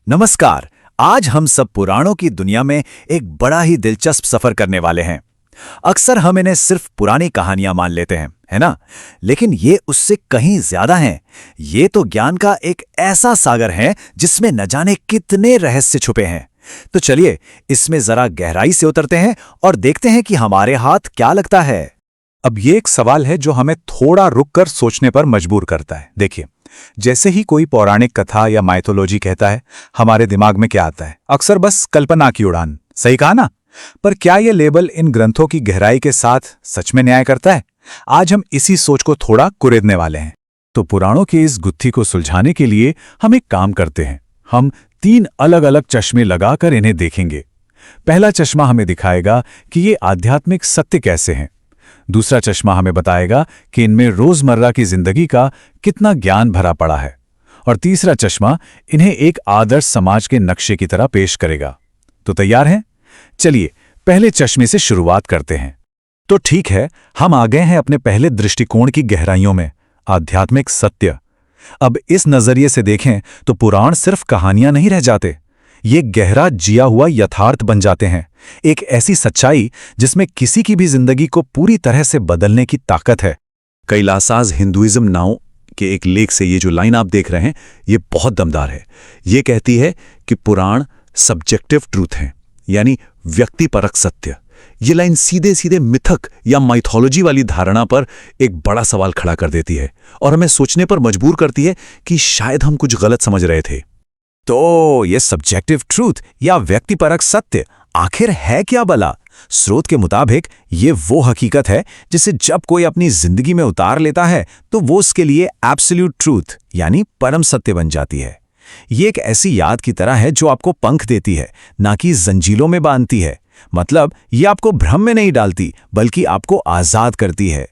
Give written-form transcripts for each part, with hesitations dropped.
नमस्कार। आज हम सब पुराणों की दुनिया में एक बड़ा ही दिलचस्प सफर करने वाले हैं। अक्सर हम इन्हें सिर्फ पुरानी कहानियां मान लेते हैं, है ना? लेकिन ये उससे कहीं ज्यादा हैं। ये तो ज्ञान का एक ऐसा सागर है जिसमें न जाने कितने रहस्य छुपे हैं। तो चलिए इसमें जरा गहराई से उतरते हैं और देखते हैं कि हमारे हाथ क्या लगता है। अब ये एक सवाल है जो हमें थोड़ा रुककर सोचने पर मजबूर करता है। देखिए, जैसे ही कोई पौराणिक कथा या माइथोलॉजी कहता है, हमारे दिमाग में क्या आता है? अक्सर बस कल्पना की उड़ान। सही कहा ना? पर क्या ये लेबल इन ग्रंथों की गहराई के साथ सच में न्याय करता है? आज हम इसी सोच को थोड़ा कुरेदने वाले हैं। तो पुराणों की इस गुत्थी को सुलझाने के लिए हम एक काम करते हैं। हम 3 अलग-अलग चश्मे लगाकर इन्हें देखेंगे। पहला चश्मा हमें दिखाएगा कि ये आध्यात्मिक सत्य कैसे हैं। दूसरा चश्मा हमें बताएगा कि इनमें रोजमर्रा की जिंदगी का कितना ज्ञान भरा पड़ा है। और तीसरा चश्मा इन्हें एक आदर्श समाज के नक्शे की तरह पेश करेगा। तो तैयार हैं? चलिए पहले चश्मे से शुरुआत करते हैं। तो ठीक है, हम आ गए हैं अपने पहले दृष्टिकोण की गहराइयों में, आध्यात्मिक सत्य। अब इस नजरिए से देखें तो पुराण सिर्फ कहानियां नहीं रह जाते, ये गहरा जिया हुआ यथार्थ बन जाते हैं। एक ऐसी सच्चाई जिसमें किसी की भी जिंदगी को पूरी तरह से बदलने की ताकत है। कैलासाज हिंदुइज्म नाउ के एक लेख से ये जो लाइन आप देख रहे हैं, ये बहुत दमदार है। ये कहती है कि पुराण सब्जेक्टिव ट्रूथ हैं, यानी व्यक्तिपरक सत्य। ये लाइन सीधे सीधे मिथक या माइथोलॉजी वाली धारणा पर एक बड़ा सवाल खड़ा कर देती है और हमें सोचने पर मजबूर करती है कि शायद हम कुछ गलत समझ रहे थे। तो ये सब्जेक्टिव ट्रूथ या व्यक्तिपरक सत्य आखिर है क्या भला? स्रोत के मुताबिक ये वो हकीकत है जिसे जब कोई अपनी जिंदगी में उतार लेता है तो वो उसके लिए एब्सोल्यूट ट्रूथ यानी परम सत्य बन जाती है। ये एक ऐसी याद की तरह है जो आपको पंख देती है, ना कि जंजीलों में बांधती है। मतलब ये आपको भ्रम में नहीं डालती बल्कि आपको आजाद करती है।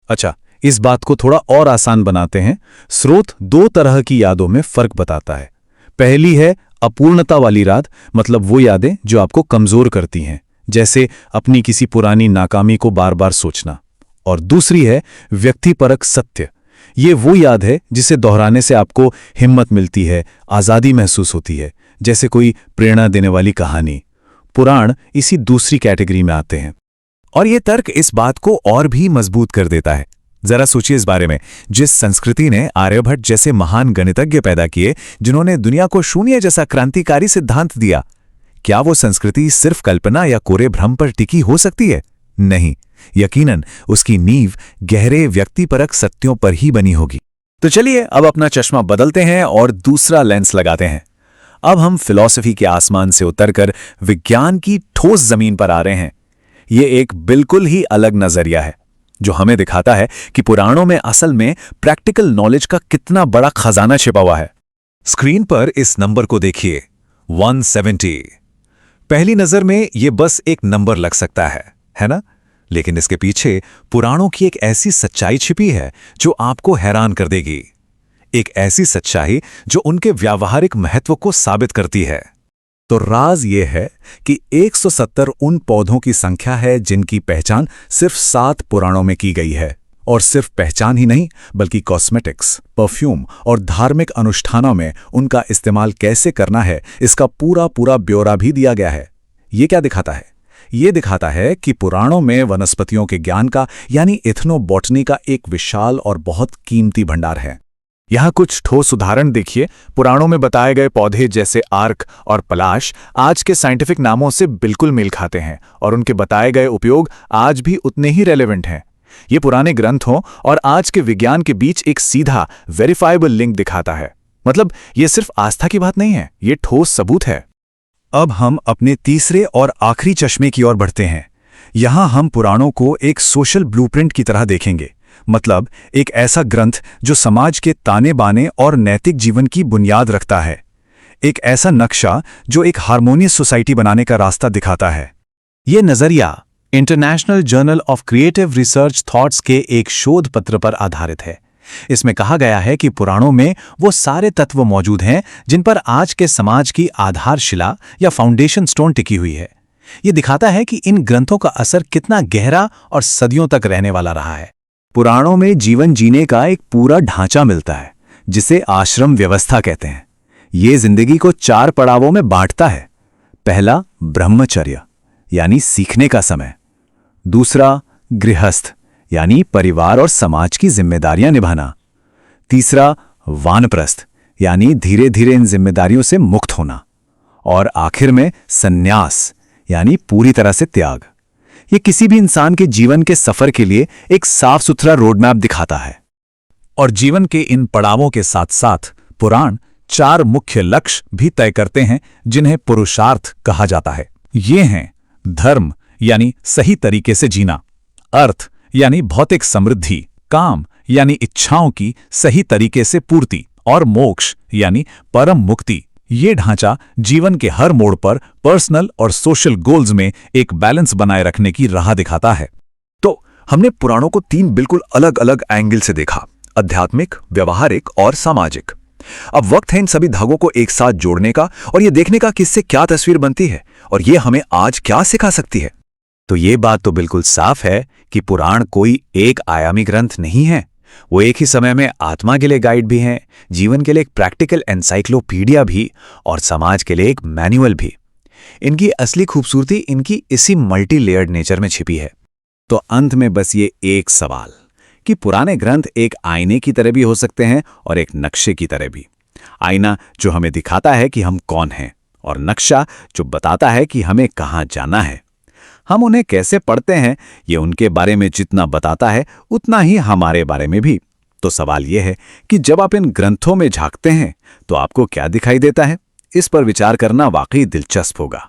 अच्छा, इस बात को थोड़ा और आसान बनाते हैं। स्रोत 2 तरह की यादों में फर्क बताता है। पहली है अपूर्णता वाली याद, मतलब वो यादें जो आपको कमजोर करती हैं, जैसे अपनी किसी पुरानी नाकामी को बार बार सोचना। और दूसरी है व्यक्तिपरक सत्य। ये वो याद है जिसे दोहराने से आपको हिम्मत मिलती है, आज़ादी महसूस होती है, जैसे कोई प्रेरणा देने वाली कहानी। पुराण इसी दूसरी कैटेगरी में आते हैं। और ये तर्क इस बात को और भी मजबूत कर देता है। जरा सोचिए इस बारे में, जिस संस्कृति ने आर्यभट्ट जैसे महान गणितज्ञ पैदा किए, जिन्होंने दुनिया को शून्य जैसा क्रांतिकारी सिद्धांत दिया, क्या वो संस्कृति सिर्फ कल्पना या कोरे भ्रम पर टिकी हो सकती है? नहीं, यकीनन उसकी नींव गहरे व्यक्तिपरक सत्यों पर ही बनी होगी। तो चलिए अब अपना चश्मा बदलते हैं और दूसरा लेंस लगाते हैं। अब हम फिलॉसफी के आसमान से उतरकर विज्ञान की ठोस जमीन पर आ रहे हैं। ये एक बिल्कुल ही अलग नजरिया है जो हमें दिखाता है कि पुराणों में असल में प्रैक्टिकल नॉलेज का कितना बड़ा खजाना छिपा हुआ है। स्क्रीन पर इस नंबर को देखिए, 170। पहली नजर में यह बस एक नंबर लग सकता है ना? लेकिन इसके पीछे पुराणों की एक ऐसी सच्चाई छिपी है जो आपको हैरान कर देगी। एक ऐसी सच्चाई जो उनके व्यावहारिक महत्व को साबित करती है। तो राज ये है कि 170 उन पौधों की संख्या है जिनकी पहचान सिर्फ 7 पुराणों में की गई है। और सिर्फ पहचान ही नहीं, बल्कि कॉस्मेटिक्स, परफ्यूम और धार्मिक अनुष्ठानों में उनका इस्तेमाल कैसे करना है, इसका पूरा पूरा ब्यौरा भी दिया गया है। ये क्या दिखाता है? ये दिखाता है कि पुराणों में वनस्पतियों के ज्ञान का यानी इथनोबॉटनी का एक विशाल और बहुत कीमती भंडार है। यहाँ कुछ ठोस उदाहरण देखिए। पुराणों में बताए गए पौधे जैसे आर्क और पलाश आज के साइंटिफिक नामों से बिल्कुल मेल खाते हैं और उनके बताए गए उपयोग आज भी उतने ही रेलेवेंट हैं। ये पुराने ग्रंथों और आज के विज्ञान के बीच एक सीधा वेरीफाइबल लिंक दिखाता है। मतलब ये सिर्फ आस्था की बात नहीं है, ये ठोस सबूत है। अब हम अपने तीसरे और आखिरी चश्मे की ओर बढ़ते हैं। यहाँ हम पुराणों को एक सोशल ब्लूप्रिंट की तरह देखेंगे। मतलब एक ऐसा ग्रंथ जो समाज के ताने बाने और नैतिक जीवन की बुनियाद रखता है। एक ऐसा नक्शा जो एक हार्मोनियस सोसाइटी बनाने का रास्ता दिखाता है। ये नजरिया international journal of creative research thoughts के एक शोध पत्र पर आधारित है। इसमें कहा गया है कि पुराणों में वो सारे तत्व मौजूद हैं जिन पर आज के समाज की आधारशिला या फाउंडेशन स्टोन टिकी हुई है। ये दिखाता है कि इन ग्रंथों का असर कितना गहरा और सदियों तक रहने वाला रहा है। पुराणों में जीवन जीने का एक पूरा ढांचा मिलता है जिसे आश्रम व्यवस्था कहते हैं। ये जिंदगी को 4 पड़ावों में बांटता है। पहला ब्रह्मचर्य यानी सीखने का समय, दूसरा गृहस्थ यानी परिवार और समाज की जिम्मेदारियां निभाना, तीसरा वानप्रस्थ यानी धीरे धीरे इन जिम्मेदारियों से मुक्त होना, और आखिर में सन्यास यानी पूरी तरह से त्याग। ये किसी भी इंसान के जीवन के सफर के लिए एक साफ सुथरा रोडमैप दिखाता है। और जीवन के इन पड़ावों के साथ साथ पुराण 4 मुख्य लक्ष्य भी तय करते हैं जिन्हें पुरुषार्थ कहा जाता है। ये हैं धर्म यानी सही तरीके से जीना, अर्थ यानी भौतिक समृद्धि, काम यानी इच्छाओं की सही तरीके से पूर्ति, और मोक्ष यानी परम मुक्ति। ये ढांचा जीवन के हर मोड़ पर पर्सनल और सोशल गोल्स में एक बैलेंस बनाए रखने की राह दिखाता है। तो हमने पुराणों को 3 बिल्कुल अलग अलग एंगल से देखा, आध्यात्मिक, व्यवहारिक और सामाजिक। अब वक्त है इन सभी धागों को एक साथ जोड़ने का और ये देखने का कि इससे क्या तस्वीर बनती है और ये हमें आज क्या सिखा सकती है। तो ये बात तो बिल्कुल साफ है कि पुराण कोई एक आयामी ग्रंथ नहीं है। वो एक ही समय में आत्मा के लिए गाइड भी हैं, जीवन के लिए एक प्रैक्टिकल एनसाइक्लोपीडिया भी, और समाज के लिए एक मैनुअल भी। इनकी असली खूबसूरती इनकी इसी मल्टी लेयर्ड नेचर में छिपी है। तो अंत में बस ये एक सवाल कि पुराने ग्रंथ एक आईने की तरह भी हो सकते हैं और एक नक्शे की तरह भी। आईना जो हमें दिखाता है कि हम कौन हैं, और नक्शा जो बताता है कि हमें कहाँ जाना है। हम उन्हें कैसे पढ़ते हैं ये उनके बारे में जितना बताता है उतना ही हमारे बारे में भी। तो सवाल यह है कि जब आप इन ग्रंथों में झांकते हैं तो आपको क्या दिखाई देता है? इस पर विचार करना वाकई दिलचस्प होगा।